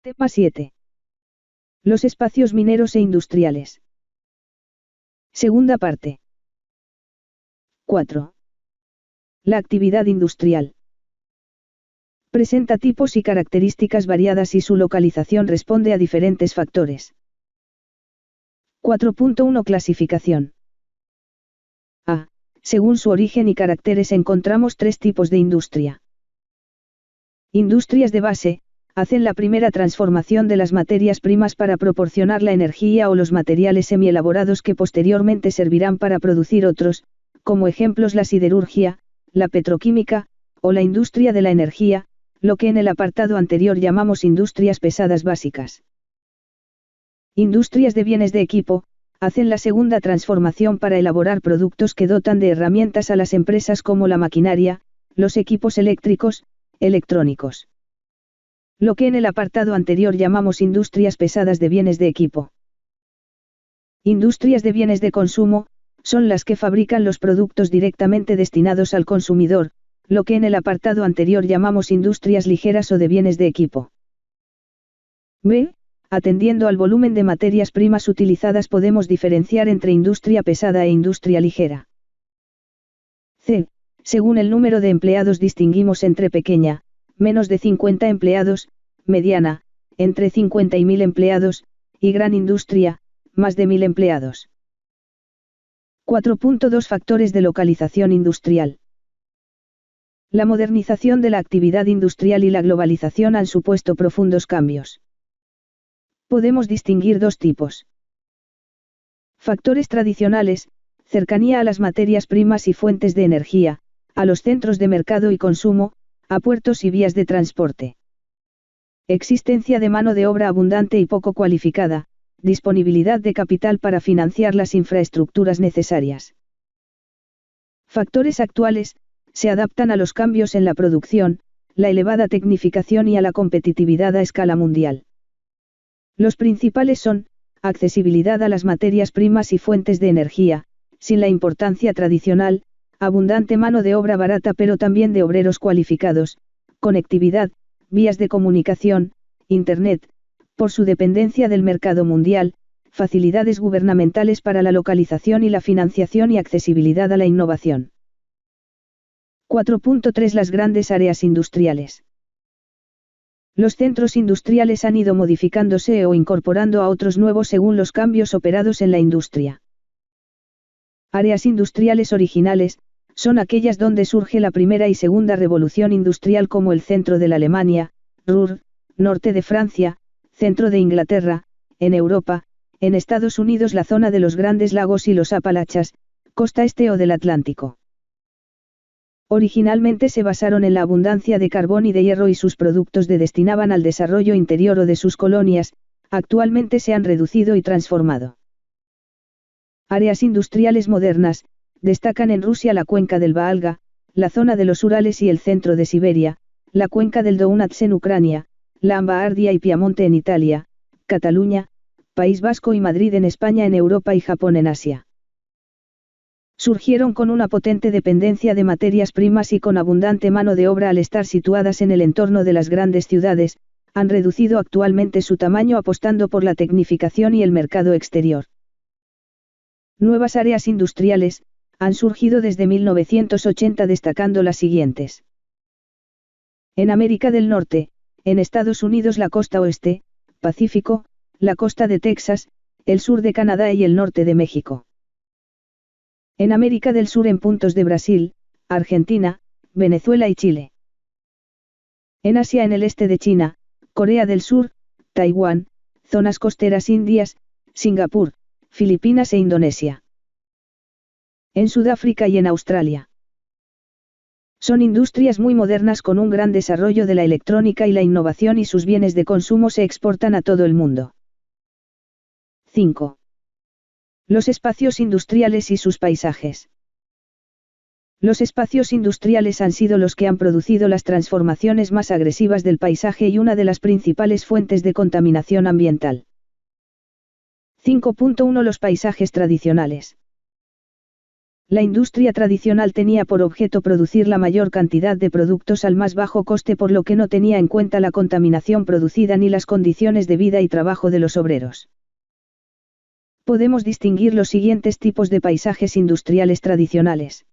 Tema 7. Los espacios mineros e industriales. Segunda parte. 4. La actividad industrial. Presenta tipos y características variadas y su localización responde a diferentes factores. 4.1 Clasificación. A. Según su origen y caracteres encontramos tres tipos de industria. Industrias de base, hacen la primera transformación de las materias primas para proporcionar la energía o los materiales semielaborados que posteriormente servirán para producir otros, como ejemplos la siderurgia, la petroquímica, o la industria de la energía, lo que en el apartado anterior llamamos industrias pesadas básicas. Industrias de bienes de equipo, hacen la segunda transformación para elaborar productos que dotan de herramientas a las empresas como la maquinaria, los equipos eléctricos, electrónicos. Lo que en el apartado anterior llamamos industrias pesadas de bienes de equipo. Industrias de bienes de consumo, son las que fabrican los productos directamente destinados al consumidor, lo que en el apartado anterior llamamos industrias ligeras o de bienes de equipo. B. Atendiendo al volumen de materias primas utilizadas podemos diferenciar entre industria pesada e industria ligera. C. Según el número de empleados distinguimos entre pequeña, menos de 50 empleados, mediana, entre 50 y 1000 empleados, y gran industria, más de 1000 empleados. 4.2 Factores de localización industrial. La modernización de la actividad industrial y la globalización han supuesto profundos cambios. Podemos distinguir dos tipos. Factores tradicionales, cercanía a las materias primas y fuentes de energía, a los centros de mercado y consumo, a puertos y vías de transporte. Existencia de mano de obra abundante y poco cualificada, disponibilidad de capital para financiar las infraestructuras necesarias. Factores actuales, se adaptan a los cambios en la producción, la elevada tecnificación y a la competitividad a escala mundial. Los principales son, accesibilidad a las materias primas y fuentes de energía, sin la importancia tradicional, abundante mano de obra barata pero también de obreros cualificados, conectividad, vías de comunicación, Internet, por su dependencia del mercado mundial, facilidades gubernamentales para la localización y la financiación y accesibilidad a la innovación. 4.3 Las grandes áreas industriales. Los centros industriales han ido modificándose o incorporando a otros nuevos según los cambios operados en la industria. Áreas industriales originales, son aquellas donde surge la primera y segunda revolución industrial como el centro de la Alemania, Ruhr, norte de Francia, centro de Inglaterra, en Europa, en Estados Unidos la zona de los Grandes Lagos y los Apalaches, costa este o del Atlántico. Originalmente se basaron en la abundancia de carbón y de hierro y sus productos destinaban al desarrollo interior o de sus colonias, actualmente se han reducido y transformado. Áreas industriales modernas, destacan en Rusia la cuenca del Volga, la zona de los Urales y el centro de Siberia, la cuenca del Donets en Ucrania, la Lombardia y Piamonte en Italia, Cataluña, País Vasco y Madrid en España en Europa y Japón en Asia. Surgieron con una potente dependencia de materias primas y con abundante mano de obra al estar situadas en el entorno de las grandes ciudades, han reducido actualmente su tamaño apostando por la tecnificación y el mercado exterior. Nuevas áreas industriales, han surgido desde 1980 destacando las siguientes. En América del Norte, en Estados Unidos la costa oeste, Pacífico, la costa de Texas, el sur de Canadá y el norte de México. En América del Sur en puntos de Brasil, Argentina, Venezuela y Chile. En Asia en el este de China, Corea del Sur, Taiwán, zonas costeras indias, Singapur, Filipinas e Indonesia. En Sudáfrica y en Australia. Son industrias muy modernas con un gran desarrollo de la electrónica y la innovación y sus bienes de consumo se exportan a todo el mundo. 5. Los espacios industriales y sus paisajes. Los espacios industriales han sido los que han producido las transformaciones más agresivas del paisaje y una de las principales fuentes de contaminación ambiental. 5.1 Los paisajes tradicionales. La industria tradicional tenía por objeto producir la mayor cantidad de productos al más bajo coste, por lo que no tenía en cuenta la contaminación producida ni las condiciones de vida y trabajo de los obreros. Podemos distinguir los siguientes tipos de paisajes industriales tradicionales.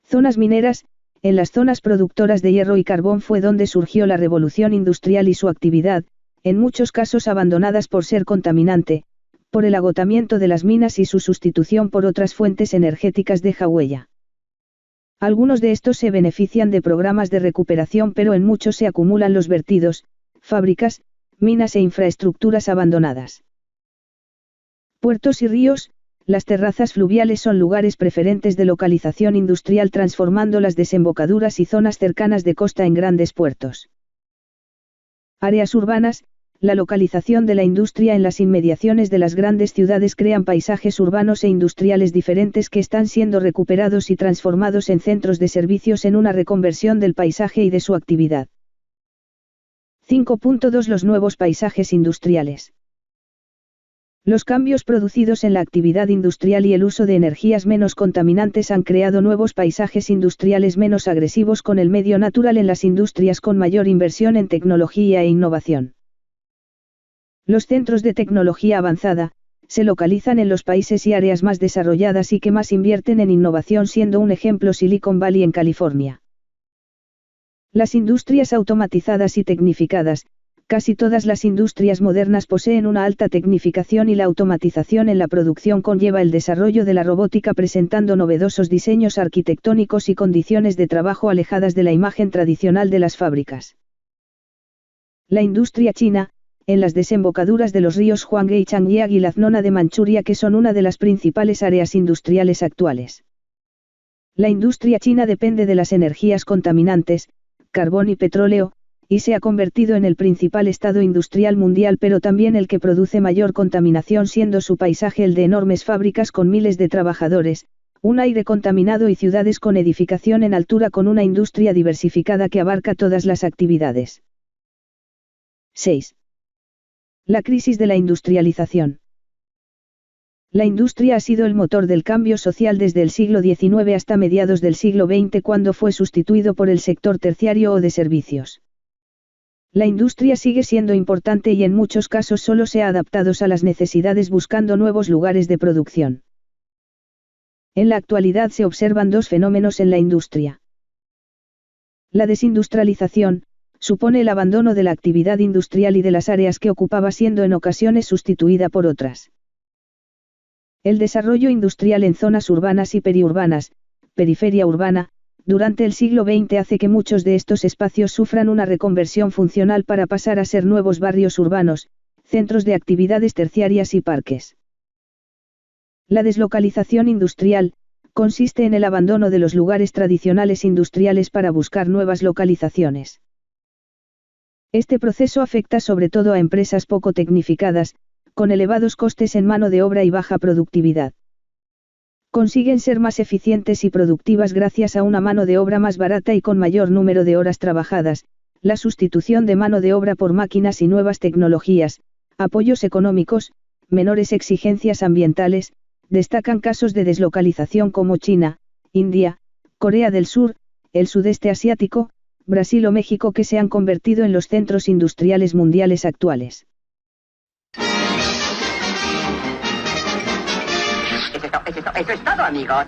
Zonas mineras. En las zonas productoras de hierro y carbón fue donde surgió la revolución industrial y su actividad, en muchos casos abandonadas por ser contaminante, por el agotamiento de las minas y su sustitución por otras fuentes energéticas deja huella. Algunos de estos se benefician de programas de recuperación, pero en muchos se acumulan los vertidos, fábricas, minas e infraestructuras abandonadas. Puertos y ríos. Las terrazas fluviales son lugares preferentes de localización industrial, transformando las desembocaduras y zonas cercanas de costa en grandes puertos. Áreas urbanas. La localización de la industria en las inmediaciones de las grandes ciudades crean paisajes urbanos e industriales diferentes que están siendo recuperados y transformados en centros de servicios en una reconversión del paisaje y de su actividad. 5.2 Los nuevos paisajes industriales. Los cambios producidos en la actividad industrial y el uso de energías menos contaminantes han creado nuevos paisajes industriales menos agresivos con el medio natural en las industrias con mayor inversión en tecnología e innovación. Los centros de tecnología avanzada se localizan en los países y áreas más desarrolladas y que más invierten en innovación, siendo un ejemplo Silicon Valley en California. Las industrias automatizadas y tecnificadas. Casi todas las industrias modernas poseen una alta tecnificación y la automatización en la producción conlleva el desarrollo de la robótica, presentando novedosos diseños arquitectónicos y condiciones de trabajo alejadas de la imagen tradicional de las fábricas. La industria china. En las desembocaduras de los ríos Huanghe y Changyang y la zona de Manchuria, que son una de las principales áreas industriales actuales. La industria china depende de las energías contaminantes, carbón y petróleo, y se ha convertido en el principal estado industrial mundial, pero también el que produce mayor contaminación, siendo su paisaje el de enormes fábricas con miles de trabajadores, un aire contaminado y ciudades con edificación en altura con una industria diversificada que abarca todas las actividades. 6. La crisis de la industrialización. La industria ha sido el motor del cambio social desde el siglo XIX hasta mediados del siglo XX, cuando fue sustituido por el sector terciario o de servicios. La industria sigue siendo importante y en muchos casos solo se ha adaptado a las necesidades buscando nuevos lugares de producción. En la actualidad se observan dos fenómenos en la industria. La desindustrialización supone el abandono de la actividad industrial y de las áreas que ocupaba, siendo en ocasiones sustituida por otras. El desarrollo industrial en zonas urbanas y periurbanas, periferia urbana, durante el siglo XX hace que muchos de estos espacios sufran una reconversión funcional para pasar a ser nuevos barrios urbanos, centros de actividades terciarias y parques. La deslocalización industrial consiste en el abandono de los lugares tradicionales industriales para buscar nuevas localizaciones. Este proceso afecta sobre todo a empresas poco tecnificadas, con elevados costes en mano de obra y baja productividad. Consiguen ser más eficientes y productivas gracias a una mano de obra más barata y con mayor número de horas trabajadas, la sustitución de mano de obra por máquinas y nuevas tecnologías, apoyos económicos, menores exigencias ambientales. Destacan casos de deslocalización como China, India, Corea del Sur, el sudeste asiático, Brasil o México, que se han convertido en los centros industriales mundiales actuales. Eso es todo, amigos.